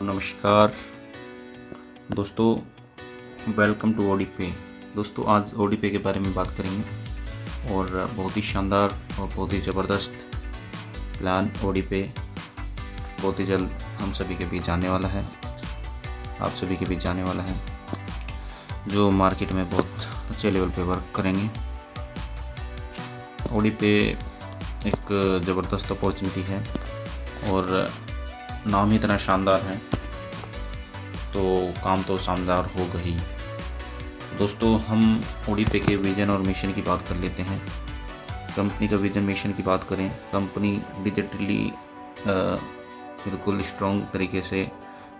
नमस्कार दोस्तों, welcome to OD पे। दोस्तों आज ओडी पे के बारे में बात करेंगे और बहुत ही शानदार और बहुत ही ज़बरदस्त प्लान ओडी पे बहुत ही जल्द हम सभी के बीच आने वाला है, आप सभी के बीच आने वाला है, जो मार्केट में बहुत अच्छे लेवल पे वर्क करेंगे। ओडी पे एक ज़बरदस्त अपॉर्चुनिटी है और नाम ही इतना शानदार है तो काम तो शानदार होगा ही। दोस्तों हम ओडी पे के विजन और मिशन की बात कर लेते हैं। कंपनी का विजन मिशन की बात करें, कंपनी डिजिटली बिल्कुल स्ट्रॉन्ग तरीके से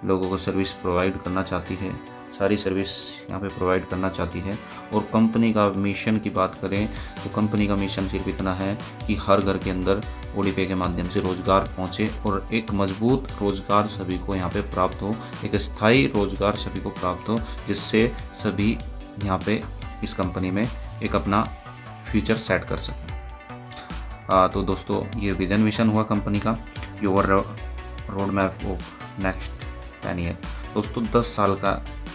लोगों को सर्विस प्रोवाइड करना चाहती है, सारी सर्विस यहाँ पे प्रोवाइड करना चाहती है। और कंपनी का मिशन की बात करें तो कंपनी का मिशन सिर्फ इतना है कि हर घर के अंदर ओडी पे के माध्यम से रोज़गार पहुँचे और एक मजबूत रोज़गार सभी को यहाँ पे प्राप्त हो, एक स्थायी रोज़गार सभी को प्राप्त हो, जिससे सभी यहाँ पे इस कंपनी में एक अपना फ्यूचर सेट कर सकें। तो दोस्तों ये विजन मिशन हुआ कंपनी का, your road map of next 10 year. दोस्तों 10 साल का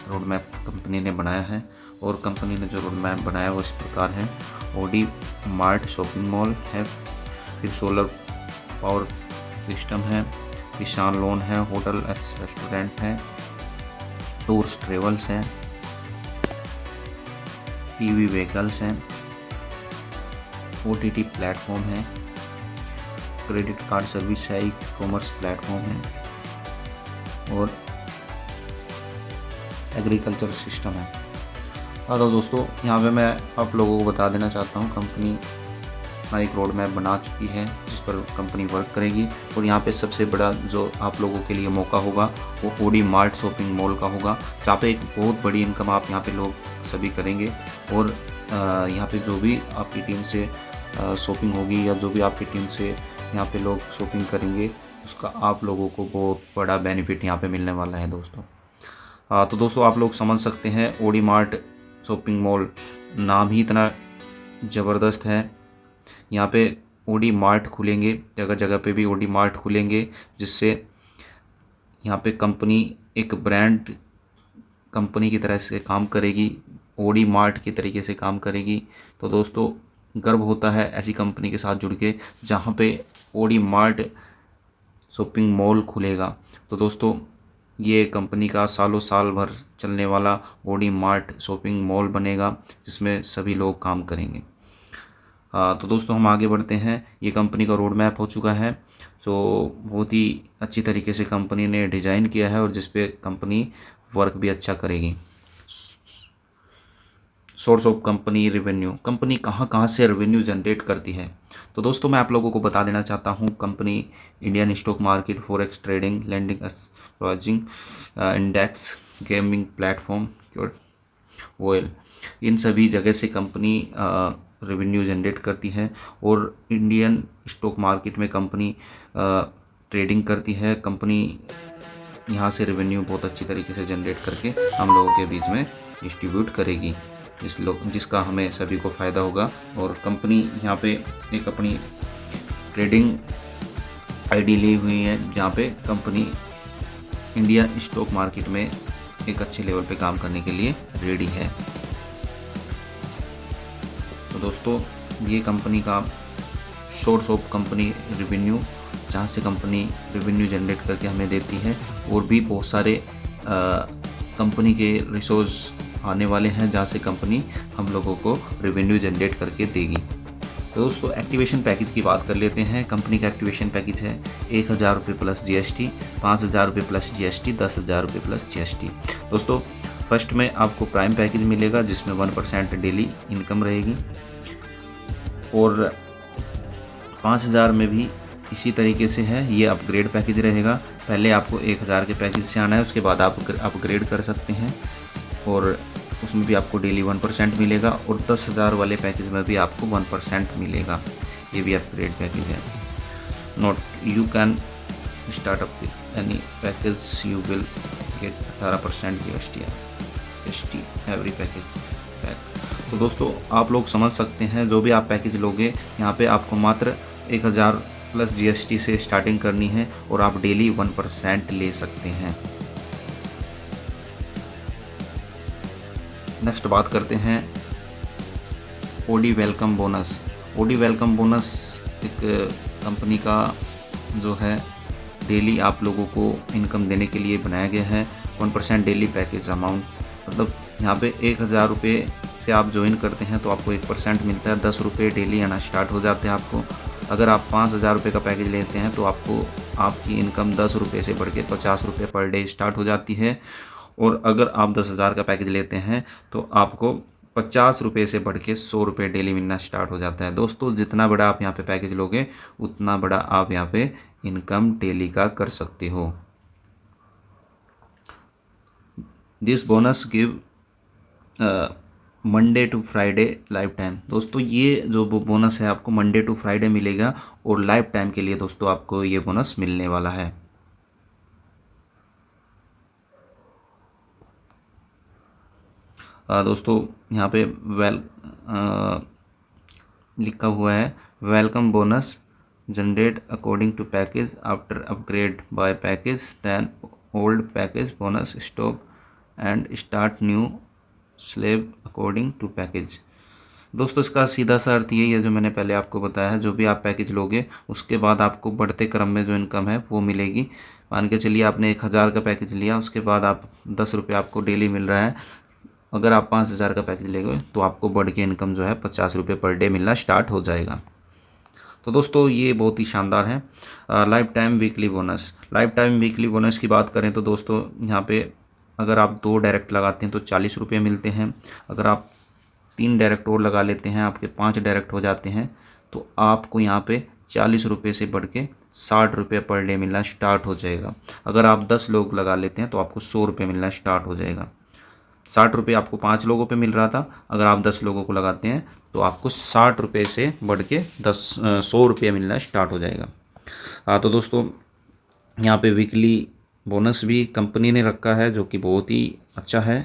रोड मैप कंपनी ने बनाया है और कंपनी ने जो रोड मैप बनाया वो इस प्रकार है। ओडी मार्ट शॉपिंग मॉल है, फिर सोलर पावर सिस्टम है, किसान लोन है, होटल रेस्टोरेंट है, टूर्स ट्रेवल्स हैं, ईवी व्हीकल्स हैं, ओटीटी प्लेटफॉर्म है, क्रेडिट कार्ड सर्विस है, ई कॉमर्स प्लेटफॉर्म है और एग्रीकल्चर सिस्टम है। तो दोस्तों यहाँ पे मैं आप लोगों को बता देना चाहता हूँ, कंपनी अपना एक रोड मैप बना चुकी है जिस पर कंपनी वर्क करेगी। और यहाँ पे सबसे बड़ा जो आप लोगों के लिए मौका होगा वो ओडी मार्ट शॉपिंग मॉल का होगा, जहाँ पे एक बहुत बड़ी इनकम आप यहाँ पे लोग सभी करेंगे। और यहाँ पे जो भी आपकी टीम से शॉपिंग होगी या जो भी आपकी टीम से यहाँ पे लोग शॉपिंग करेंगे उसका आप लोगों को बहुत बड़ा बेनिफिट यहाँ पे मिलने वाला है दोस्तों। तो दोस्तों आप लोग समझ सकते हैं ओडी मार्ट शॉपिंग मॉल नाम ही इतना ज़बरदस्त है। यहाँ पे ओडी मार्ट खुलेंगे, जगह जगह पे भी ओडी मार्ट खुलेंगे, जिससे यहाँ पे कंपनी एक ब्रांड कंपनी की तरह से काम करेगी, ओडी मार्ट के तरीके से काम करेगी। तो दोस्तों गर्व होता है ऐसी कंपनी के साथ जुड़ के जहाँ पे ओडी मार्ट शॉपिंग मॉल खुलेगा। तो दोस्तों ये कंपनी का सालों साल भर चलने वाला ओडी मार्ट शॉपिंग मॉल बनेगा जिसमें सभी लोग काम करेंगे। तो दोस्तों हम आगे बढ़ते हैं। ये कंपनी का रोड मैप हो चुका है, जो बहुत ही अच्छी तरीके से कंपनी ने डिज़ाइन किया है और जिस पे कंपनी वर्क भी अच्छा करेगी। Source of company revenue, company कहाँ कहाँ से रेवेन्यू जनरेट करती है। तो दोस्तों मैं आप लोगों को बता देना चाहता हूँ, company Indian stock market, forex trading, lending astrology, index, gaming platform, oil, इन सभी जगह से कंपनी रेवेन्यू जनरेट करती है। और इंडियन स्टॉक मार्केट में कंपनी ट्रेडिंग करती है। कंपनी यहाँ से रेवेन्यू बहुत अच्छी तरीके से जनरेट करके हम लोगों के बीच में डिस्ट्रीब्यूट करेगी, जिसका हमें सभी को फ़ायदा होगा। और कंपनी यहाँ पे एक अपनी ट्रेडिंग आईडी ली हुई है, जहाँ पे कंपनी इंडिया स्टॉक मार्केट में एक अच्छे लेवल पे काम करने के लिए रेडी है। तो दोस्तों ये कंपनी का सोर्स ऑफ कंपनी रेवेन्यू, जहाँ से कंपनी रेवेन्यू जनरेट करके हमें देती है। और भी बहुत सारे कंपनी के रिसोर्स आने वाले हैं जहाँ से कंपनी हम लोगों को रेवेन्यू जनरेट करके देगी। तो दोस्तों एक्टिवेशन पैकेज की बात कर लेते हैं। कंपनी का एक्टिवेशन पैकेज है 1000 रुपये प्लस जीएसटी, 5000 रुपये प्लस जीएसटी, 10,000 रुपये प्लस जीएसटी। दोस्तों फर्स्ट में आपको प्राइम पैकेज मिलेगा जिसमें 1% डेली इनकम रहेगी। और 5000 में भी इसी तरीके से है, ये अपग्रेड पैकेज रहेगा। पहले आपको 1000 के पैकेज से आना है, उसके बाद आप अपग्रेड कर सकते हैं और उसमें भी आपको डेली 1% मिलेगा। और 10,000 वाले पैकेज में भी आपको 1% मिलेगा, ये भी अपग्रेड पैकेज है। Note you can start up with any package, you will get 18% GST every package. तो दोस्तों आप लोग समझ सकते हैं, जो भी आप पैकेज लोगे यहाँ पे आपको मात्र 1000 प्लस जीएसटी से स्टार्टिंग करनी है और आप डेली 1% ले सकते हैं। नेक्स्ट बात करते हैं OD welcome bonus. OD welcome bonus एक कंपनी का जो है डेली आप लोगों को इनकम देने के लिए बनाया गया है। 1% डेली पैकेज अमाउंट, मतलब यहाँ पे 1000 रुपये से आप ज्वाइन करते हैं तो आपको 1% मिलता है। 10 रुपये डेली आना स्टार्ट हो जाते हैं आपको। अगर आप 5000 रुपये का पैकेज लेते हैं तो आपको आपकी इनकम 10 रुपये से बढ़ के 50 रुपये पर डे स्टार्ट हो जाती है। और अगर आप 10,000 का पैकेज लेते हैं तो आपको 50 रुपये से बढ़ के 100 रुपये डेली मिलना स्टार्ट हो जाता है। दोस्तों जितना बड़ा आप यहाँ पे पैकेज लोगे उतना बड़ा आप यहाँ पे इनकम डेली का कर सकते हो। This bonus give Monday to Friday life time. दोस्तों ये जो बोनस है आपको मंडे टू फ्राइडे मिलेगा और लाइफ टाइम के लिए दोस्तों आपको ये बोनस मिलने वाला है। दोस्तों यहाँ पे लिखा हुआ है welcome bonus generate according to package after upgrade by package than old package bonus stop and start new slab according to package. दोस्तों इसका सीधा सा अर्थ यही है जो मैंने पहले आपको बताया है। जो भी आप पैकेज लोगे उसके बाद आपको बढ़ते क्रम में जो इनकम है वो मिलेगी। मान के चलिए आपने 1000 का पैकेज लिया, उसके बाद आप 10 रुपये आपको डेली मिल रहा है। अगर आप 5000 का पैकेज लेंगे तो आपको बढ़ के इनकम जो है 50 रुपये पर डे मिलना स्टार्ट हो जाएगा। तो दोस्तों ये बहुत ही शानदार है। Life time weekly bonus. Life time weekly bonus की बात करें तो दोस्तों यहाँ पे अगर आप 2 डायरेक्ट लगाते हैं तो 40 रुपये मिलते हैं। अगर आप 3 डायरेक्ट और लगा लेते हैं, आपके 5 डायरेक्ट हो जाते हैं तो आपको यहाँ पे 40 रुपये से बढ़ के 60 रुपये पर डे मिलना स्टार्ट हो जाएगा। अगर आप 10 लोग लगा लेते हैं तो आपको 100 रुपये मिलना स्टार्ट हो जाएगा। 60 रुपये आपको 5 लोगों पे मिल रहा था, अगर आप 10 लोगों को लगाते हैं तो आपको 60 रुपये से बढ़ के 100 रुपये मिलना स्टार्ट हो जाएगा। तो दोस्तों यहाँ पे वीकली बोनस भी कंपनी ने रखा है जो कि बहुत ही अच्छा है।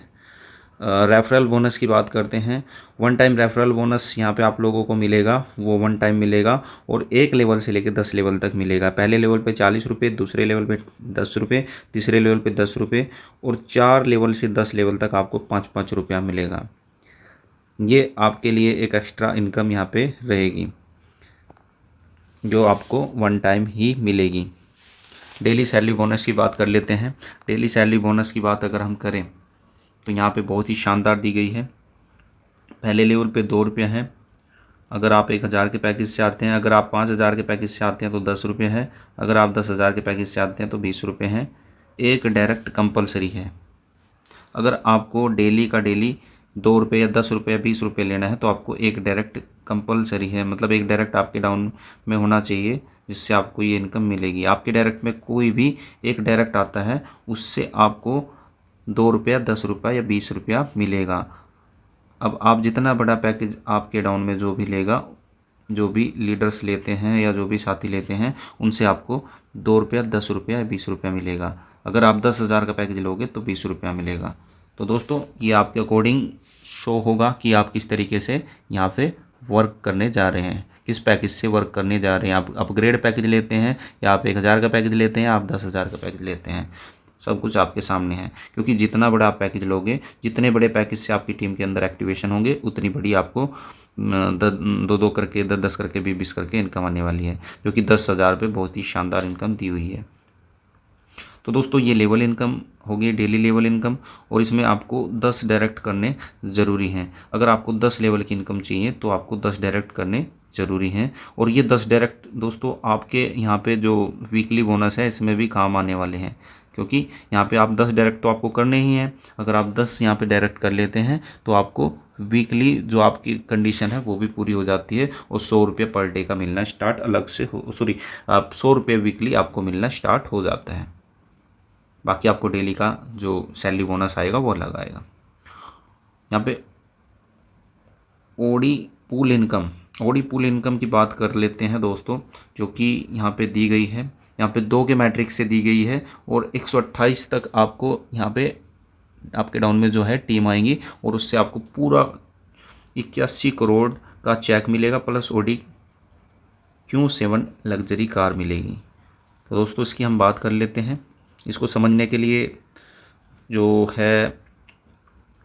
रेफरल बोनस की बात करते हैं। 1 टाइम रेफरल बोनस यहाँ पे आप लोगों को मिलेगा, वो 1 टाइम मिलेगा और 1 लेवल से लेकर 10 लेवल तक मिलेगा। पहले लेवल पे 40 रुपये, दूसरे लेवल पे 10 रुपये, तीसरे लेवल पे 10 रुपये और 4 लेवल से 10 लेवल तक आपको 5-5 रुपया मिलेगा। ये आपके लिए एक एक्स्ट्रा इनकम यहाँ पे रहेगी जो आपको 1 टाइम ही मिलेगी। डेली सैलरी बोनस की बात कर लेते हैं। डेली सैलरी बोनस की बात अगर हम करें तो यहाँ पे बहुत ही शानदार दी गई है। पहले लेवल पे 2 रुपये हैं अगर आप 1000 के पैकेज से आते हैं। अगर आप 5000 के पैकेज से आते हैं तो 10 रुपये है। अगर आप 10,000 के पैकेज से आते हैं तो 20 रुपये हैं। एक डायरेक्ट कंपलसरी है। अगर आपको डेली का डेली 2 रुपये या 10 रुपये या 20 रुपये लेना है तो आपको एक डायरेक्ट कंपलसरी है, मतलब एक डायरेक्ट आपके डाउन में होना चाहिए जिससे आपको ये इनकम मिलेगी। आपके डायरेक्ट में कोई भी एक डायरेक्ट आता है उससे आपको 2 रुपया, 10 रुपया या 20 रुपया मिलेगा। अब आप जितना बड़ा पैकेज आपके डाउन में जो भी लेगा, जो भी लीडर्स लेते हैं या जो भी साथी लेते हैं उनसे आपको 2 रुपया, 10 रुपया या 20 रुपया मिलेगा। अगर आप 10,000 का पैकेज लोगे तो 20 रुपया मिलेगा। तो दोस्तों ये आपके अकॉर्डिंग शो होगा कि आप किस तरीके से यहाँ पे वर्क करने जा रहे हैं, किस पैकेज से वर्क करने जा रहे हैं। आप अपग्रेड पैकेज लेते हैं या आप 1000 का पैकेज लेते हैं, आप 10,000 का पैकेज लेते हैं, सब कुछ आपके सामने है। क्योंकि जितना बड़ा आप पैकेज लोगे, जितने बड़े पैकेज से आपकी टीम के अंदर एक्टिवेशन होंगे उतनी बड़ी आपको 2-2 करके, 10-10 करके, 20-20 करके इनकम आने वाली है, जो कि 10,000 पे बहुत ही शानदार इनकम दी हुई है। तो दोस्तों ये लेवल इनकम होगी, डेली लेवल इनकम, और इसमें आपको 10 डायरेक्ट करने ज़रूरी हैं। अगर आपको 10 लेवल की इनकम चाहिए तो आपको 10 डायरेक्ट करने ज़रूरी हैं। और ये 10 डायरेक्ट दोस्तों आपके यहाँ पे जो वीकली बोनस है इसमें भी काम आने वाले हैं, क्योंकि यहाँ पे आप 10 डायरेक्ट तो आपको करने ही हैं। अगर आप 10 यहाँ पे डायरेक्ट कर लेते हैं तो आपको वीकली जो आपकी कंडीशन है वो भी पूरी हो जाती है और 100 रुपये पर डे का मिलना स्टार्ट अलग से आप 100 रुपये वीकली आपको मिलना स्टार्ट हो जाता है। बाकी आपको डेली का जो सैलरी बोनस आएगा वो अलग आएगा। यहाँ पे ओडी पूल इनकम की बात कर लेते हैं दोस्तों, जो कि यहाँ पे दी गई है। यहाँ पे 2 के मैट्रिक्स से दी गई है और 128 तक आपको यहाँ पे आपके डाउन में जो है टीम आएंगी और उससे आपको पूरा 81 करोड़ का चेक मिलेगा, plus OD Q7 luxury car मिलेगी। तो दोस्तों इसकी हम बात कर लेते हैं। इसको समझने के लिए जो है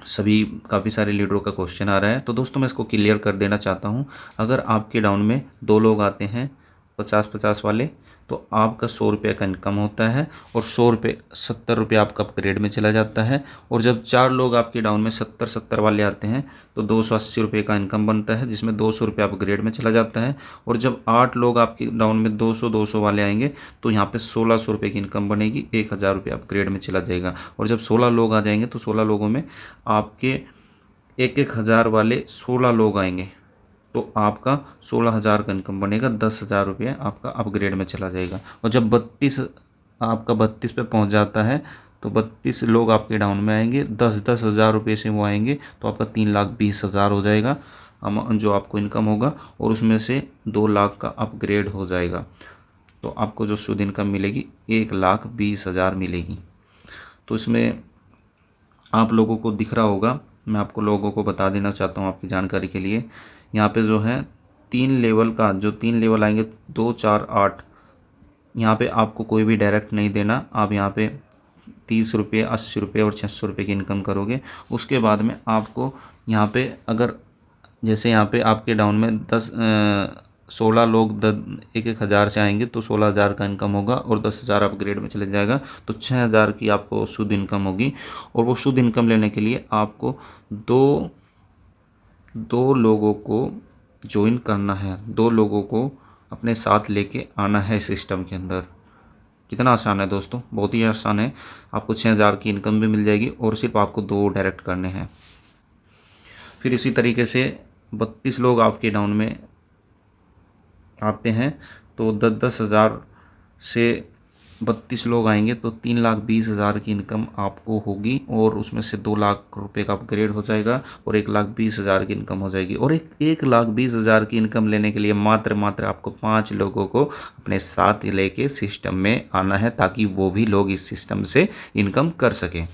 सभी काफ़ी सारे लीडरों का क्वेश्चन आ रहा है। तो दोस्तों मैं इसको क्लियर कर देना चाहता हूँ। अगर आपके डाउन में 2 लोग आते हैं 50-50 वाले, तो आपका 100 रुपये का इनकम होता है और 100 रुपये 70 रुपये आपका अपग्रेड में चला जाता है। और जब 4 लोग आपके डाउन में 70-70 वाले आते हैं तो 280 रुपये का इनकम बनता है, जिसमें 200 रुपये अपग्रेड में चला जाता है। और जब 8 लोग आपके डाउन में 200-200 वाले आएंगे तो यहाँ पे 1600 रुपये की इनकम बनेगी, 1000 रुपये अपग्रेड में चला जाएगा। और जब 16 लोग आ जाएंगे तो 16 लोगों में आपके 1-1000 वाले 16 लोग आएंगे तो आपका 16,000 का इनकम बनेगा, 10,000 रुपये आपका अपग्रेड में चला जाएगा। और जब 32 पे पहुंच जाता है तो 32 लोग आपके डाउन में आएंगे, 10-10 हज़ार रुपये से वो आएंगे तो आपका 3,20,000 हो जाएगा जो आपको इनकम होगा। और उसमें से 2 लाख का अपग्रेड हो जाएगा तो आपको जो शुद्ध इनकम मिलेगी 1,20,000 मिलेगी। तो इसमें आप लोगों को दिख रहा होगा, मैं आपको लोगों को बता देना चाहता हूँ आपकी जानकारी के लिए। यहाँ पे जो है 3 लेवल का, जो 3 लेवल आएंगे 2, 4, 8, यहाँ पे आपको कोई भी डायरेक्ट नहीं देना। आप यहाँ पे 30 रुपये, 80 रुपये और 600 रुपये की इनकम करोगे। उसके बाद में आपको यहाँ पे अगर जैसे यहाँ पे आपके डाउन में 16 लोग 1-1 हज़ार से आएंगे तो 16,000 का इनकम होगा और 10,000 अपग्रेड में चले जाएगा तो 6,000 की आपको शुद्ध इनकम होगी। और वो शुद्ध इनकम लेने के लिए आपको दो लोगों को ज्वाइन करना है, 2 लोगों को अपने साथ लेके आना है सिस्टम के अंदर। कितना आसान है दोस्तों, बहुत ही आसान है। आपको 6,000 की इनकम भी मिल जाएगी और सिर्फ आपको 2 डायरेक्ट करने हैं। फिर इसी तरीके से 32 लोग आपके डाउन में आते हैं तो 10-10 हज़ार से 32 लोग आएंगे तो 3,20,000 की इनकम आपको होगी। और उसमें से 2 लाख रुपए का अपग्रेड हो जाएगा और 1,20,000 की इनकम हो जाएगी। और 1,20,000 की इनकम लेने के लिए मात्र आपको 5 लोगों को अपने साथ लेके सिस्टम में आना है ताकि वो भी लोग इस सिस्टम से इनकम कर सकें।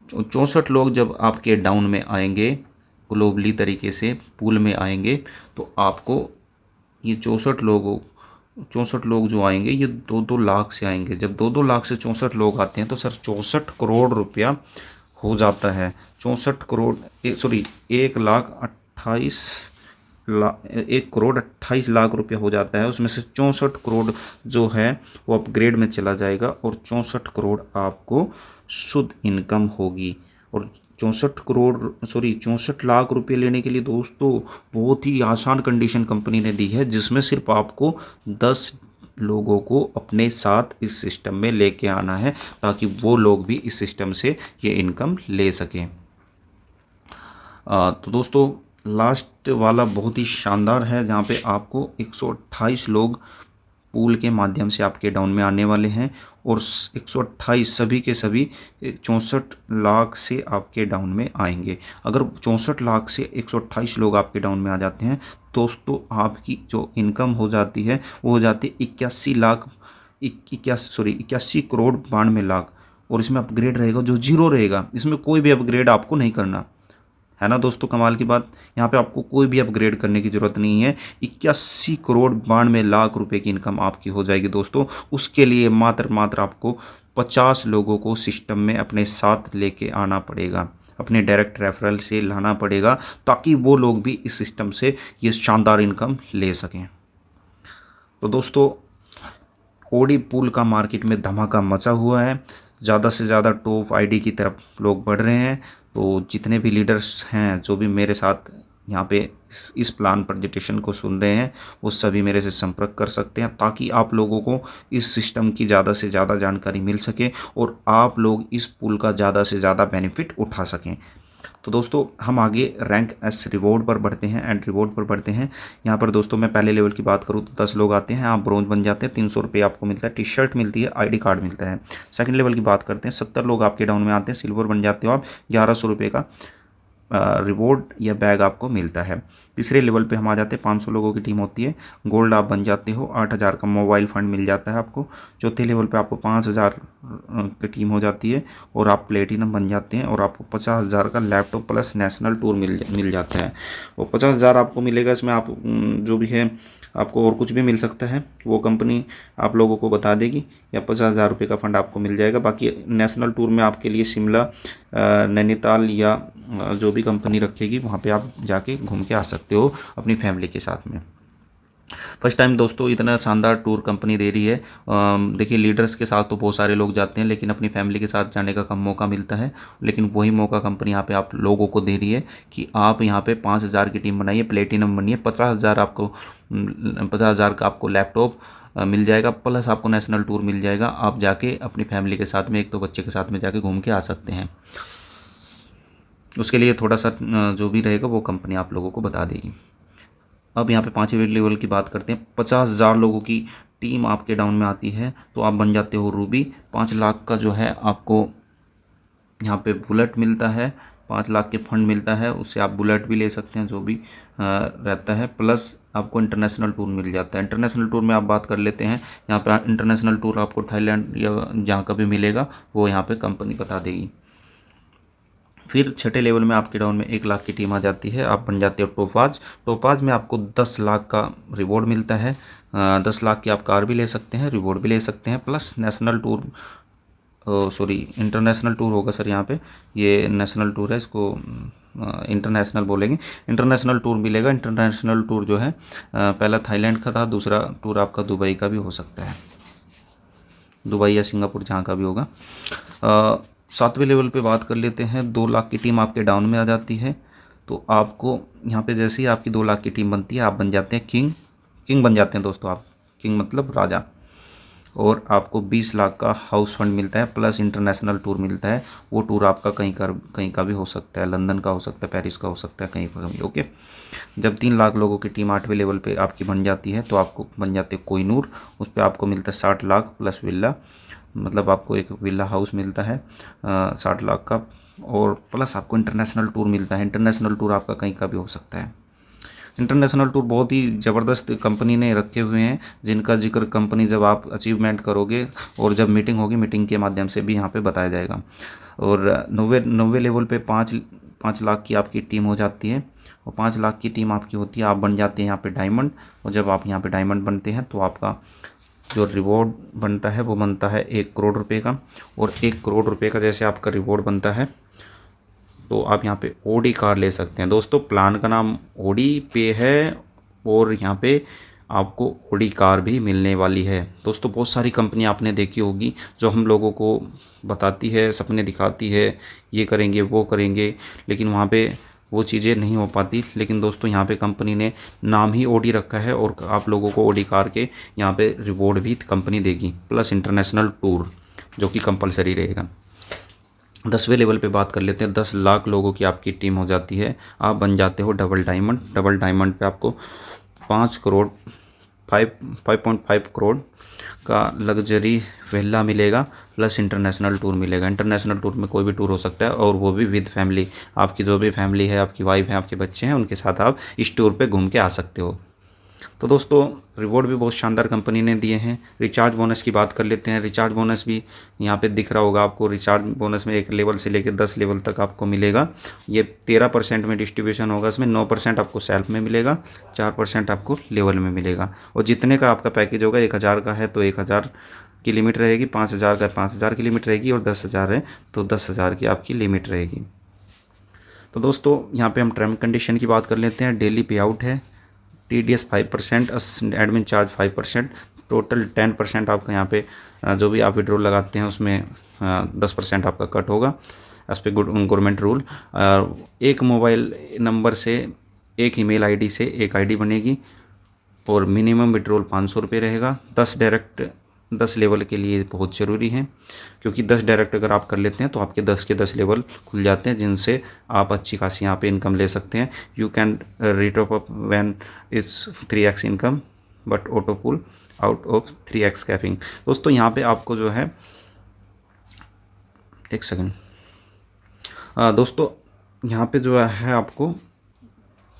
64 लोग जब आपके डाउन में आएंगे, ग्लोबली तरीके से पूल में आएंगे तो आपको ये 64 लोग जो आएंगे ये 2-2 लाख से आएंगे। जब 2-2 लाख से 64 लोग आते हैं तो सर 64 करोड़ रुपया हो जाता है। 64 करोड़ 1,28,लाख रुपया हो जाता है। उसमें से 64 करोड़ जो है वो अपग्रेड में चला जाएगा और 64 करोड़ आपको शुद्ध इनकम होगी। और 64 लाख रुपए लेने के लिए दोस्तों बहुत ही आसान कंडीशन कंपनी ने दी है, जिसमें सिर्फ आपको 10 लोगों को अपने साथ इस सिस्टम में लेके आना है ताकि वो लोग भी इस सिस्टम से ये इनकम ले सकें। तो दोस्तों लास्ट वाला बहुत ही शानदार है, जहाँ पे आपको 128 लोग पूल के माध्यम से आपके डाउन में आने वाले हैं और 128 सभी के सभी 64 लाख से आपके डाउन में आएंगे। अगर 64 लाख से 128 लोग आपके डाउन में आ जाते हैं दोस्तों, आपकी जो इनकम हो जाती है वो हो जाती है 81 करोड़ 92 लाख। और इसमें अपग्रेड रहेगा जो 0 रहेगा, इसमें कोई भी अपग्रेड आपको नहीं करना है ना दोस्तों। कमाल की बात, यहाँ पे आपको कोई भी अपग्रेड करने की ज़रूरत नहीं है। 81 करोड़ 92 लाख रुपए की इनकम आपकी हो जाएगी दोस्तों। उसके लिए मात्र आपको 50 लोगों को सिस्टम में अपने साथ लेके आना पड़ेगा, अपने डायरेक्ट रेफरल से लाना पड़ेगा ताकि वो लोग भी इस सिस्टम से ये शानदार इनकम ले सकें। तो दोस्तों ओडी पूल का मार्केट में धमाका मचा हुआ है, ज़्यादा से ज़्यादा टॉप आईडी की तरफ लोग बढ़ रहे हैं। तो जितने भी लीडर्स हैं जो भी मेरे साथ यहाँ पे इस प्लान प्रेजेंटेशन को सुन रहे हैं वो सभी मेरे से संपर्क कर सकते हैं ताकि आप लोगों को इस सिस्टम की ज़्यादा से ज़्यादा जानकारी मिल सके और आप लोग इस पूल का ज़्यादा से ज़्यादा बेनिफिट उठा सकें। तो दोस्तों हम आगे रैंक एस रिवॉर्ड पर बढ़ते हैं, एंड रिवॉर्ड पर बढ़ते हैं। यहाँ पर दोस्तों मैं पहले लेवल की बात करूँ तो 10 लोग आते हैं, आप ब्रोंज बन जाते हैं, 300 रुपये आपको मिलता है, टी शर्ट मिलती है, आईडी कार्ड मिलता है। सेकंड लेवल की बात करते हैं, 70 लोग आपके डाउन में आते हैं, सिल्वर बन जाते हो आप, 1100 रुपये का रिवॉर्ड या बैग आपको मिलता है। तीसरे लेवल पे हम आ जाते हैं, 500 लोगों की टीम होती है, गोल्ड आप बन जाते हो, 8,000 का मोबाइल फंड मिल जाता है आपको। चौथे लेवल पे आपको 5,000 की टीम हो जाती है और आप प्लेटिनम बन जाते हैं और आपको 50,000 का लैपटॉप प्लस नेशनल टूर मिल जाता है। और 50,000 आपको मिलेगा, इसमें आप जो भी है आपको और कुछ भी मिल सकता है, वो कंपनी आप लोगों को बता देगी, या 50,000 रुपये का फ़ंड आपको मिल जाएगा। बाकी नेशनल टूर में आपके लिए शिमला, नैनीताल या जो भी कंपनी रखेगी वहाँ पे आप जाके घूम के आ सकते हो अपनी फैमिली के साथ में। फर्स्ट टाइम दोस्तों इतना शानदार टूर कंपनी दे रही है। देखिए लीडर्स के साथ तो बहुत सारे लोग जाते हैं, लेकिन अपनी फैमिली के साथ जाने का कम मौका मिलता है। लेकिन वही मौका कंपनी यहाँ पे आप लोगों को दे रही है कि आप यहाँ पे 5,000 की टीम बनाइए, प्लेटिनम बनिए, 50,000 का आपको लैपटॉप मिल जाएगा, प्लस आपको नेशनल टूर मिल जाएगा। आप जाके अपनी फैमिली के साथ में, एक तो बच्चे के साथ में जाके घूम के आ सकते हैं। उसके लिए थोड़ा सा जो भी रहेगा वो कंपनी आप लोगों को बता देगी। अब यहाँ पे 5वें लेवल की बात करते हैं। 50,000 लोगों की टीम आपके डाउन में आती है तो आप बन जाते हो रूबी। 5 लाख का जो है आपको यहाँ पे बुलेट मिलता है, 5 लाख के फंड मिलता है, उससे आप बुलेट भी ले सकते हैं जो भी रहता है। प्लस आपको इंटरनेशनल टूर मिल जाता है। इंटरनेशनल टूर में आप बात कर लेते हैं। यहाँ पे इंटरनेशनल टूर आपको थाईलैंड या जहाँ का भी मिलेगा वो यहाँ पे कंपनी बता देगी। फिर 6ठे लेवल में आपके डाउन में 1 लाख की टीम आ जाती है, आप बन जाते हो टोपाज। टोपाज में आपको 10 लाख का रिवॉर्ड मिलता है। 10 लाख की आप कार भी ले सकते हैं, रिवॉर्ड भी ले सकते हैं, plus national tour, international tour होगा सर यहाँ पे, ये नेशनल टूर है, इसको इंटरनेशनल बोलेंगे। इंटरनेशनल टूर मिलेगा। इंटरनेशनल टूर जो है पहला थाईलैंड का था, दूसरा टूर आपका दुबई का भी हो सकता है, दुबई या सिंगापुर जहाँ का भी होगा। 7वें लेवल पे बात कर लेते हैं। 2 लाख की टीम आपके डाउन में आ जाती है तो आपको यहाँ पे जैसे ही आपकी 2 लाख की टीम बनती है आप बन जाते हैं किंग बन जाते हैं दोस्तों आप। किंग मतलब राजा। और आपको 20 लाख का हाउस फंड मिलता है, प्लस इंटरनेशनल टूर मिलता है। वो टूर आपका कहीं का भी हो सकता है, लंदन का हो सकता है, पेरिस का हो सकता है, कहीं पर भी। ओके। जब 3 लाख लोगों की टीम 8वें लेवल पे आपकी बन जाती है तो आपको बन जाते हैं कोहिनूर। उस पर आपको मिलता है 60 लाख प्लस विला, मतलब आपको एक विला हाउस मिलता है 60 लाख का, और प्लस आपको इंटरनेशनल टूर मिलता है। इंटरनेशनल टूर आपका कहीं का भी हो सकता है। इंटरनेशनल टूर बहुत ही ज़बरदस्त कंपनी ने रखे हुए हैं, जिनका जिक्र कंपनी जब आप अचीवमेंट करोगे और जब मीटिंग होगी, मीटिंग के माध्यम से भी यहाँ पे बताया जाएगा। और 9वें लेवल पे 5 लाख की आपकी टीम हो जाती है, और 5 लाख की टीम आपकी होती है, आप बन जाते हैं यहाँ पे डायमंड। और जब आप यहाँ पे डायमंड बनते हैं तो आपका जो रिवॉर्ड बनता है वो बनता है 1 करोड़ रुपए का। और 1 करोड़ रुपए का जैसे आपका रिवॉर्ड बनता है तो आप यहाँ पे ओडी कार ले सकते हैं। दोस्तों प्लान का नाम ओडी पे है, और यहाँ पे आपको ओडी कार भी मिलने वाली है। दोस्तों बहुत सारी कंपनी आपने देखी होगी जो हम लोगों को बताती है, सपने दिखाती है, ये करेंगे वो करेंगे, लेकिन वहाँ पे वो चीज़ें नहीं हो पाती। लेकिन दोस्तों यहाँ पे कंपनी ने नाम ही ओडी रखा है, और आप लोगों को ओडी कार के यहाँ पे रिवॉर्ड भी कंपनी देगी, प्लस इंटरनेशनल टूर जो कि कंपलसरी रहेगा। 10वें लेवल पे बात कर लेते हैं। 10 लाख लोगों की आपकी टीम हो जाती है, आप बन जाते हो डबल डायमंड। डबल डायमंड पे आपको 5.5 करोड़ का लग्जरी विला मिलेगा, प्लस इंटरनेशनल टूर मिलेगा। इंटरनेशनल टूर में कोई भी टूर हो सकता है, और वो भी विद फैमिली। आपकी जो भी फैमिली है, आपकी वाइफ है, आपके बच्चे हैं, उनके साथ आप इस टूर पे घूम के आ सकते हो। तो दोस्तों रिवॉर्ड भी बहुत शानदार कंपनी ने दिए हैं। रिचार्ज बोनस की बात कर लेते हैं। रिचार्ज बोनस भी यहाँ पे दिख रहा होगा आपको। रिचार्ज बोनस में 1 लेवल से लेकर 10 लेवल तक आपको मिलेगा। ये 13% में डिस्ट्रीब्यूशन होगा। इसमें 9% आपको सेल्फ में मिलेगा, 4% आपको लेवल में मिलेगा। और जितने का आपका पैकेज होगा, 1,000 का है तो 1,000 की लिमिट रहेगी, 5,000 का 5,000 की लिमिट रहेगी, और 10,000 है तो 10,000 की आपकी लिमिट रहेगी। तो दोस्तों यहाँ पे हम टर्म कंडीशन की बात कर लेते हैं। डेली पे आउट है, TDS 5%, एडमिन चार्ज 5%, टोटल 10% आपका यहाँ पे जो भी आप विड्रॉल लगाते हैं उसमें 10% आपका कट होगा एज पे गवर्नमेंट रूल। एक मोबाइल नंबर से, एक ईमेल आईडी से एक आईडी बनेगी, और मिनिमम विड्रॉल 500 रुपये रहेगा। 10 लेवल के लिए बहुत ज़रूरी है, क्योंकि 10 डायरेक्ट अगर आप कर लेते हैं तो आपके 10 के 10 लेवल खुल जाते हैं, जिनसे आप अच्छी खासी यहाँ पे इनकम ले सकते हैं। You can retop up when it's 3x income but auto pull out of 3x capping. दोस्तों यहाँ पे आपको जो है, एक सेकेंड दोस्तों, यहाँ पे जो है आपको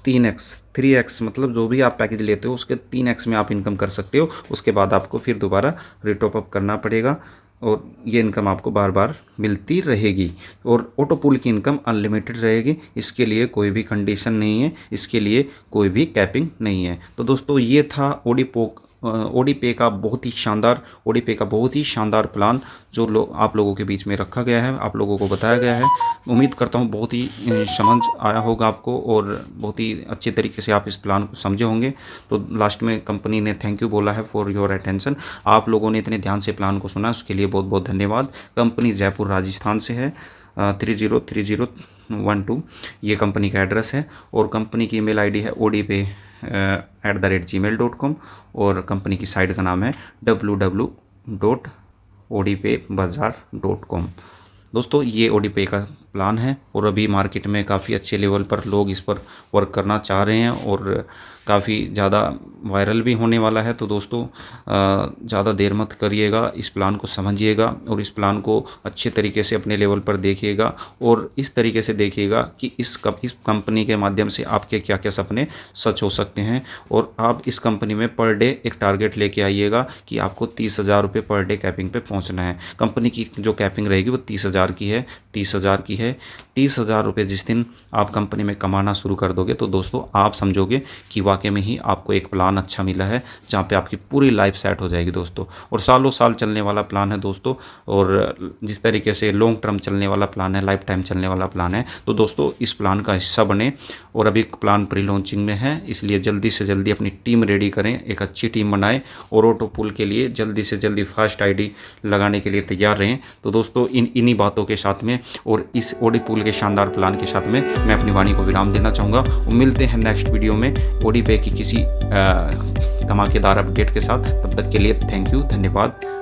3x मतलब जो भी आप पैकेज लेते हो उसके 3x में आप इनकम कर सकते हो। उसके बाद आपको फिर दोबारा रिटॉप अप करना पड़ेगा। और ये इनकम आपको बार बार मिलती रहेगी। और ऑटो पूल की इनकम अनलिमिटेड रहेगी, इसके लिए कोई भी कंडीशन नहीं है, इसके लिए कोई भी कैपिंग नहीं है। तो दोस्तों ये था ओडीपे का बहुत ही शानदार प्लान जो आप लोगों के बीच में रखा गया है, आप लोगों को बताया गया है। उम्मीद करता हूँ बहुत ही समझ आया होगा आपको और बहुत ही अच्छे तरीके से आप इस प्लान को समझे होंगे। तो लास्ट में कंपनी ने थैंक यू बोला है फॉर योर अटेंशन। आप लोगों ने इतने ध्यान से प्लान को सुना, उसके लिए बहुत बहुत धन्यवाद। कंपनी जयपुर राजस्थान से है, 303012 ये कंपनी का एड्रेस है। और कंपनी की ईमेल आईडी है odipay@gmail.com और कंपनी की साइट का नाम है www.odipaybazaar.com। दोस्तों ये ओडीपे का प्लान है और अभी मार्केट में काफ़ी अच्छे लेवल पर लोग इस पर वर्क करना चाह रहे हैं और काफ़ी ज़्यादा वायरल भी होने वाला है। तो दोस्तों ज़्यादा देर मत करिएगा, इस प्लान को समझिएगा और इस प्लान को अच्छे तरीके से अपने लेवल पर देखिएगा और इस तरीके से देखिएगा कि इस कंपनी के माध्यम से आपके क्या क्या सपने सच हो सकते हैं। और आप इस कंपनी में पर डे एक टारगेट लेके आइएगा कि आपको 30,000 रुपये पर डे कैपिंग पे पहुंचना है। कंपनी की जो कैपिंग रहेगी वो 30,000 की है, 30,000 रुपये जिस दिन आप कंपनी में कमाना शुरू कर दोगे तो दोस्तों आप समझोगे कि वाकई में ही आपको एक प्लान अच्छा मिला है जहाँ पे आपकी पूरी लाइफ सेट हो जाएगी दोस्तों। और सालों साल चलने वाला प्लान है दोस्तों, और जिस तरीके से लॉन्ग टर्म चलने वाला प्लान है, लाइफ टाइम चलने वाला प्लान है। तो दोस्तों इस प्लान का हिस्सा बने और अभी प्लान प्री लॉन्चिंग में है, इसलिए जल्दी से जल्दी अपनी टीम रेडी करें, एक अच्छी टीम बनाएं और ऑटो पूल के लिए जल्दी से जल्दी फर्स्ट आईडी लगाने के लिए तैयार रहें। तो दोस्तों इन्हीं बातों के साथ में और इस ओडी पूल के शानदार प्लान के साथ में मैं अपनी वाणी को विराम देना चाहूँगा और मिलते हैं नेक्स्ट वीडियो में ओडीपे की किसी धमाकेदार अपडेट के साथ। तब तक के लिए थैंक यू, धन्यवाद।